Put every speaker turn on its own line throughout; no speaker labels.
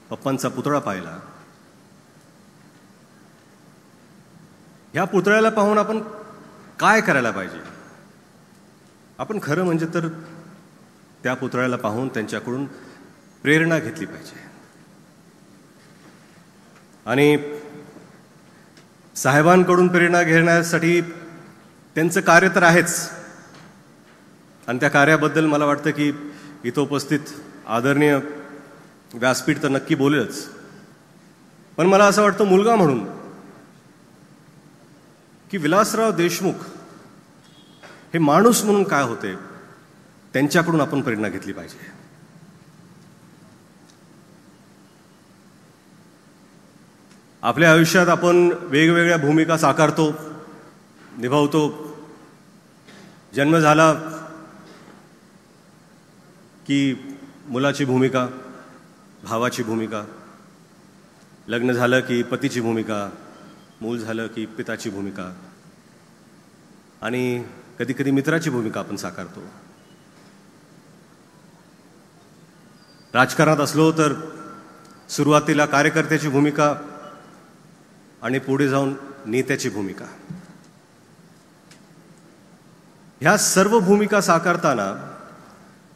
पप्पांचा पुतळा पाहिला. ह्या पुतळ्याला पाहून आपण काय करायला पाहिजे? आपण खरं म्हणजे तर त्या पुतळ्याला पाहून त्यांच्याकडून प्रेरणा घेतली पाहिजे. आणि साहेबांकडून प्रेरणा घेण्यासाठी त्यांचं कार्य तर आहेच, आणि त्या कार्याबद्दल मला वाटतं की इथं उपस्थित आदरणीय व्यासपीठ तर नक्की बोलेलच. पण मला असं वाटतं मुलगा म्हणून की विलासराव देशमुख हे माणूस म्हणून काय होते त्यांच्याकडून आपण प्रेरणा घेतली पाहिजे. आपल्या आयुष्यात आपण वेगवेगळ्या भूमिका साकारतो, निभावतो. जन्म झाला की मुलाची भूमिका, भावाची भूमिका, लग्न झालं की पतीची भूमिका, मूल झालं की पिताची भूमिका, आणि कधी कधी मित्राची भूमिका आपण साकारतो. राजकारणात असलो तर सुरुवातीला कार्यकर्त्याची भूमिका आणि पुढे जाऊन नेत्याची भूमिका. ह्या सर्व भूमिका साकारताना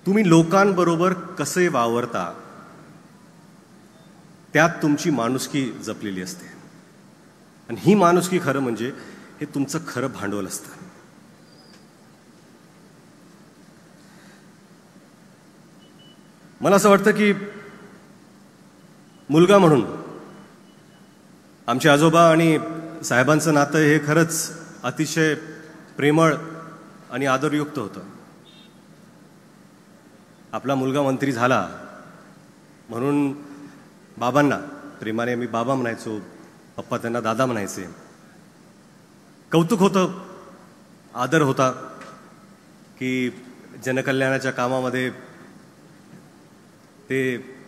तुम्ही लोकांबरोबर कसे वावरता त्यात तुमची माणुसकी जपलेली असते. आणि ही माणुसकी खरं म्हणजे हे तुमचं खरं भांडवल असतं. मला असं वाटतं की मुलगा म्हणून आमचे आजोबा आणि साहेबांचं नातं हे खरंच अतिशय प्रेमळ आणि आदरयुक्त होतं. आपला मुलगा मंत्री झाला म्हणून बाबांना प्रेमाने आम्ही बाबा म्हणायचो, पप्पा त्यांना दादा म्हणायचे. कौतुक होतं, आदर होता की जनकल्याणाच्या कामामध्ये ते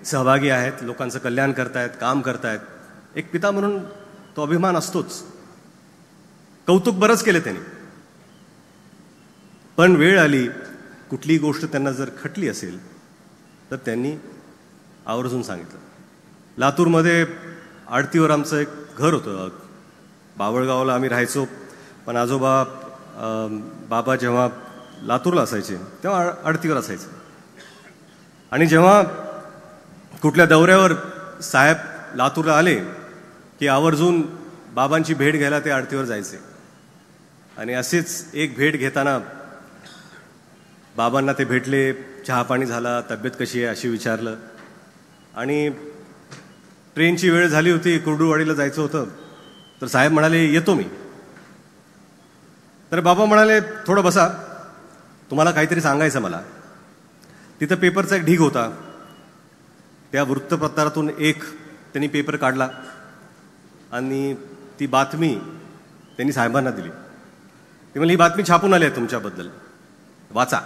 सहभागी आहेत, लोकांचं कल्याण करतायत, काम करतायत. एक पिता म्हणून तो अभिमान असतोच. कौतुक बरंच केलं त्यांनी. पण वेळ आली, कुठलीही गोष्ट त्यांना जर खटली असेल तर त्यांनी आवर्जून सांगितलं. लातूरमध्ये आडतीवर आमचं एक घर होतं. बावळगावला आम्ही राहायचो, पण आजोबा बाबा जेव्हा लातूरला असायचे तेव्हा आडतीवर असायचे. आणि जेव्हा कुठल्या दौऱ्यावर साहेब लातूरला आले की आवर्जून बाबांची भेट घ्यायला ते आडतीवर जायचे. आणि असेच एक भेट घेताना बाबांना ते भेटले, चहा पाणी झाला, तब्येत कशी आहे अशी विचारलं. आणि ट्रेनची वेळ झाली होती, कुर्डुवाडीला जायचं होतं, तर साहेब म्हणाले येतो मी. तर बाबा म्हणाले थोडं बसा, तुम्हाला काहीतरी सांगायचं मला. तिथं पेपरचा एक ढीग होता. त्या वृत्तपत्रातून एक त्यांनी पेपर काढला आणि ती बातमी त्यांनी साहेबांना दिली. ते म्हणले ही बातमी छापून आली आहे तुमच्याबद्दल, वाचा.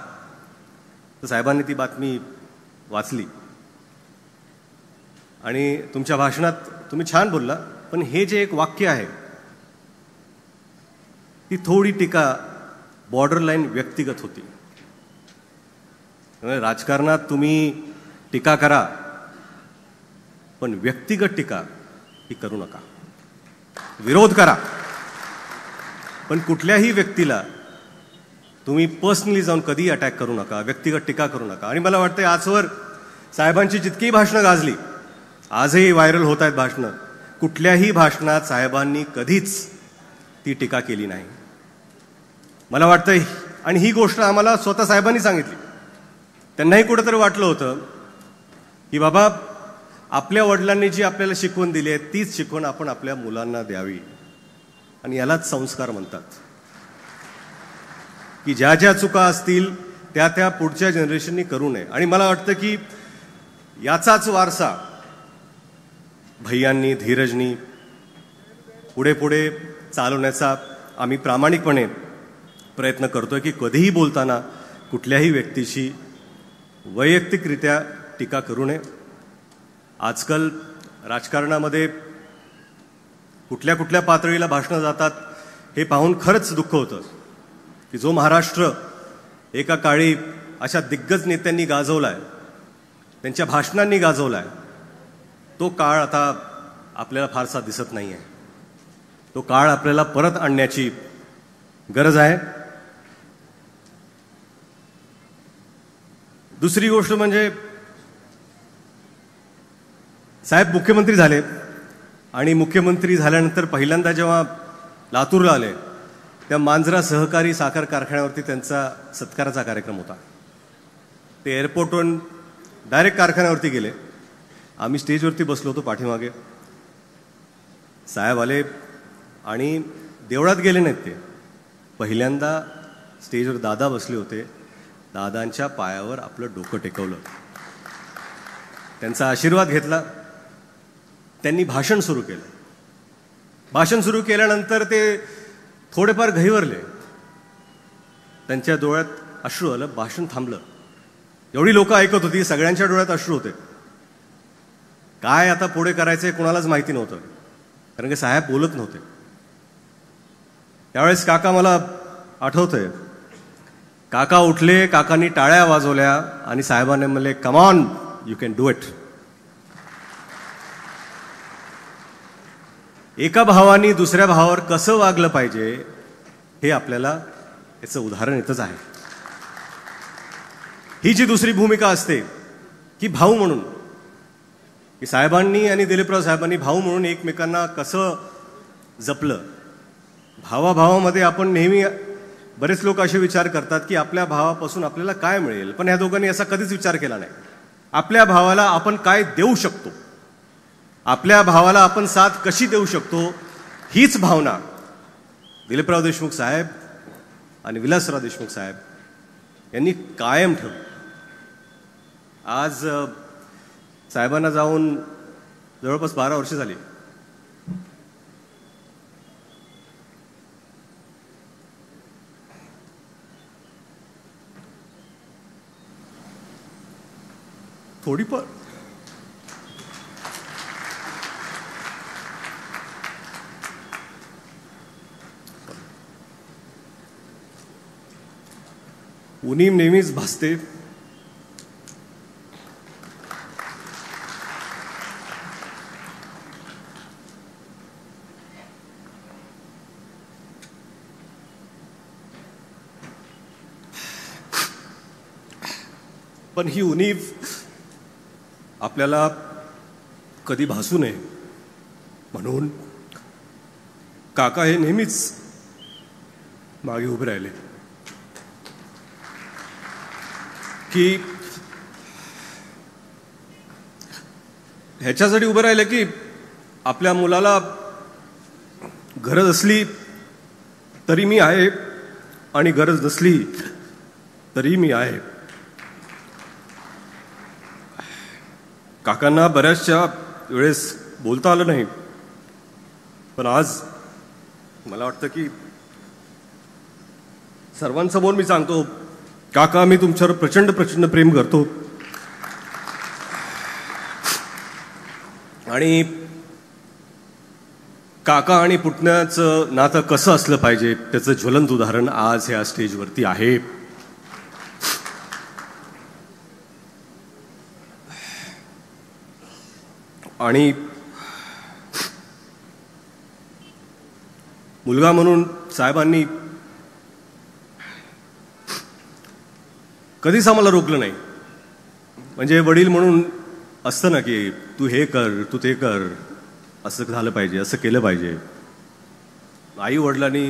तर साहेबांनी ती बातमी वाचली. आणि तुमच्या भाषणात तुम्ही छान बोलला, पण हे जे एक वाक्य आहे ती थोडी टीका बॉर्डर लाईन व्यक्तिगत होती. राजकारणात तुम्ही टीका करा, पण व्यक्तिगत टीका ही करू नका. विरोध करा, पण कुठल्याही व्यक्तीला तुम्ही पर्सनली जाऊन कधी अटॅक करू नका, व्यक्तिगत टीका करू नका. आणि मला वाटतं आजवर साहेबांची जितकीही भाषणं गाजली, आजही व्हायरल होत आहेत भाषणं, कुठल्याही भाषणात साहेबांनी कधीच ती टीका केली नाही. मला वाटतं, आणि ही गोष्ट आम्हाला स्वतः साहेबांनी सांगितली. त्यांनाही कुठेतरी वाटलं होतं की बाबा आपल्या वडिलांनी जी आपल्याला शिकवण दिली आहे तीच शिकवण आपण आपल्या मुलांना द्यावी. आणि यालाच संस्कार म्हणतात की ज्या ज्या चुका असतील त्या त्या पुढच्या जनरेशननी करू नये. आणि मला वाटतं की याचाच वारसा भैयांनी, धीरजनी पुढे पुढे चालवण्याचा आम्ही प्रामाणिकपणे प्रयत्न करतोय की कधीही बोलताना कुठल्याही व्यक्तीची वैयक्तिकरित्या टीका करू नये. आजकाल राजकारणामध्ये कुठल्या कुठल्या पातळीला भाषणं जातात हे पाहून खरंच दुःख होतं की जो महाराष्ट्र एका काळी अशा दिग्गज नेत्यांनी गाजवलाय, त्यांच्या भाषणांनी गाजवलाय, तो काळ आता आपल्याला फारसा दिसत नाही आहे. तो काळ आपल्याला परत आणण्याची गरज आहे. दुसरी गोष्ट म्हणजे साहेब मुख्यमंत्री झाले आणि मुख्यमंत्री झाल्यानंतर पहिल्यांदा जेव्हा लातूरला आले त्या मांजरा सहकारी साखर कारखान्यावरती त्यांचा सत्काराचा कार्यक्रम होता. ते एअरपोर्टवरून डायरेक्ट कारखान्यावरती गेले. आम्ही स्टेजवरती बसलो होतो पाठीमागे. साहेब आले आणि देवळात गेले नाहीत. ते पहिल्यांदा स्टेजवर दादा बसले होते. दादांच्या पायावर आपलं डोकं टेकवलं, त्यांचा आशीर्वाद घेतला. त्यांनी भाषण सुरू केलं. भाषण सुरू केल्यानंतर ते थोडेफार घहिवरले. त्यांच्या डोळ्यात अश्रू आलं. भाषण थांबलं. एवढी लोक ऐकत होती, सगळ्यांच्या डोळ्यात अश्रू होते. काय आता पुढे करायचंय कोणालाच माहिती नव्हतं, कारण की साहेब बोलत नव्हते. त्यावेळेस काका मला आठवतंय, काका उठले, काकांनी टाळ्या वाजवल्या आणि साहेबांनी म्हणले, come on, you can do it. एका भावानी दुसऱ्या भावावर कसं वागलं पाहिजे हे आपल्याला याचं उदाहरण इथंच आहे. ही जी दुसरी भूमिका असते की भाऊ म्हणून, की साहेबांनी आणि दिलीपराव साहेबांनी भाऊ म्हणून एकमेकांना कसं जपलं. भावाभावामध्ये आपण नेहमी, बरेच लोक असे विचार करतात की आपल्या भावापासून आपल्याला काय मिळेल, पण ह्या दोघांनी असा कधीच विचार केला नाही. आपल्या भावाला आपण काय देऊ शकतो, आपल्या भावाला आपण साथ कशी देऊ शकतो, हीच भावना दिलीपराव देशमुख साहेब आणि विलासराव देशमुख साहेब यांनी कायम ठेवली. आज साहेबांना जाऊन जवळपास 12 वर्ष झाली. थोडीफार उणीव नेहमीच भासते. पण ही उणीव आपल्याला कधी भासू नये म्हणून काका हे नेहमीच मागे उभे राहिले की ह्याच्यासाठी उभे राहिले की आपल्या मुलाला गरज असली तरी मी आहे आणि गरज नसली तरी मी आहे. काकांना बऱ्याचशा वेळेस बोलता आलं नाही, पण आज मला वाटतं की सर्वांसमोर मी सांगतो, काका मी तुमच्यावर प्रचंड प्रचंड प्रेम करतो आणि काका आणि पुतण्याचं नातं कसं असलं पाहिजे त्याचं ज्वलंत उदाहरण आज ह्या स्टेजवरती आहे. आणि मुलगा म्हणून साहेबांनी कधीच आम्हाला रोखलं नाही. म्हणजे वडील म्हणून असतं ना की तू हे कर, तू ते कर, असं झालं पाहिजे, असं केलं पाहिजे. आई वडिलांनी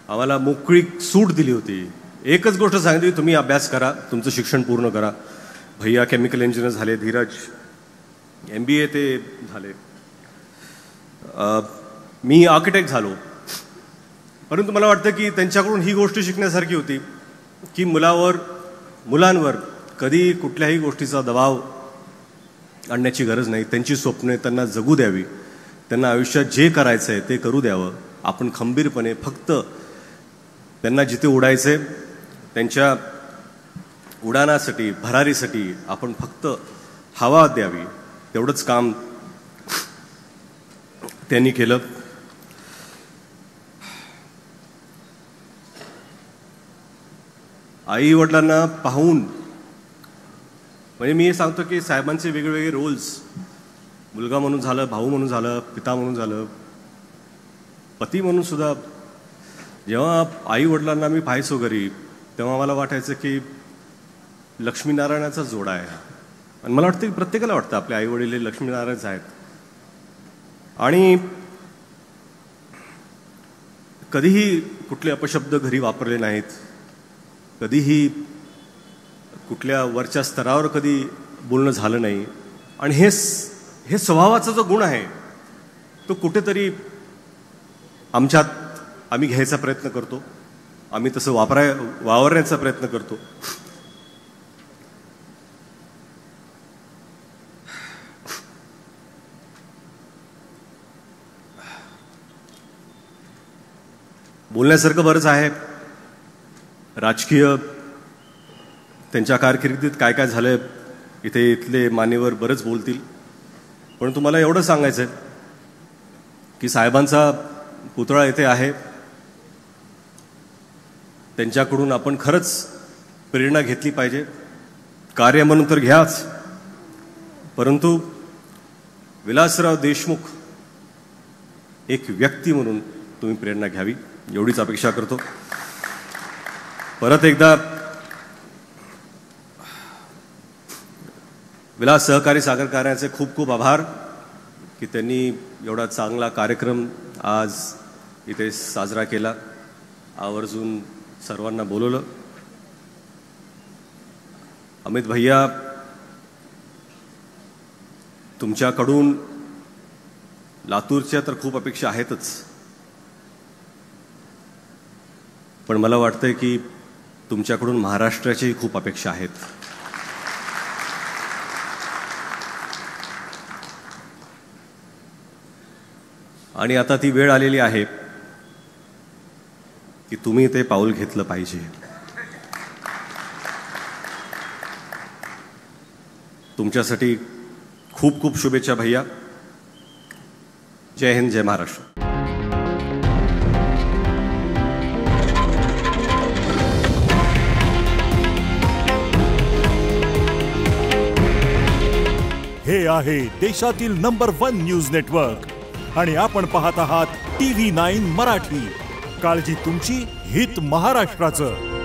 आम्हाला मोकळी सूट दिली होती. एकच गोष्ट सांगितली, तुम्ही अभ्यास करा, तुमचं शिक्षण पूर्ण करा. भैया केमिकल इंजिनियर झाले, धीरज MBA ते झाले, मी आर्किटेक्ट झालो. परंतु मला वाटतं की त्यांच्याकडून ही गोष्ट शिकण्यासारखी होती की मुलांवर कधी कुठल्याही गोष्टीचा दबाव आणण्याची गरज नाही. त्यांची स्वप्ने त्यांना जगू द्यावी, त्यांना आयुष्यात जे करायचं आहे ते करू द्यावं. आपण खंबीरपणे फक्त त्यांना जिथे उडायचे त्यांच्या उडाणासाठी, भरारीसाठी आपण फक्त हवा द्यावी, तेवढंच काम त्यांनी केलं. आई वडिलांना पाहून, म्हणजे मी हे सांगतो की साहेबांचे वेगवेगळे रोल्स मुलगा म्हणून झालं, भाऊ म्हणून झालं, पिता म्हणून झालं, पती म्हणून सुद्धा जेव्हा आई वडिलांना मी पाहायचो घरी, तेव्हा मला वाटायचं की लक्ष्मीनारायणाचा जोडा आहे. आणि मला वाटतं की प्रत्येकाला वाटतं आपले आई वडील हे लक्ष्मीनारायणच आहेत. आणि कधीही कुठले अपशब्द घरी वापरले नाहीत, कधीही कुठल्या वरच्या स्तरावर कधी बोलणं झालं नाही. आणि हे स्वभावाचा जो गुण आहे तो कुठेतरी आमच्यात आम्ही घ्यायचा प्रयत्न करतो, आम्ही तसं वावरण्याचा प्रयत्न करतो. बोलण्यासारखं बरंच आहे. राजकीय त्यांच्या कारकिर्दीत काय काय झालंय इथे इथले मान्यवर बरंच बोलतील. पण तुम्हाला एवढं सांगायचं आहे की साहेबांचा पुतळा इथे आहे, त्यांच्याकडून आपण खरंच प्रेरणा घेतली पाहिजे. कार्य म्हणून तर घ्याच, परंतु विलासराव देशमुख एक व्यक्ती म्हणून तुम्ही प्रेरणा घ्यावी, एवढीच अपेक्षा करतो. परत एकदा विलास सहकारी साखर कारखान्याचे खूप खूप आभार की त्यांनी एवढा चांगला कार्यक्रम आज इथे साजरा केला, आवर्जून सर्वांना बोलवलं. अमित भैया, तुमच्याकडून लातूरच्या तर खूप अपेक्षा आहेतच, पण मला वाटतंय की तुमच्याकडून महाराष्ट्राच्याही खूप अपेक्षा आहेत. आणि आता ती वेळ आलेली आहे की तुम्ही ते पाऊल घेतलं पाहिजे. तुमच्यासाठी खूप खूप शुभेच्छा भैया. जय हिंद, जय महाराष्ट्र.
हे आहे देशातील नंबर 1 न्यूज नेटवर्क आणि आपण पाहत आहात TV9 मराठी. काळजी तुमची, हित महाराष्ट्राचं.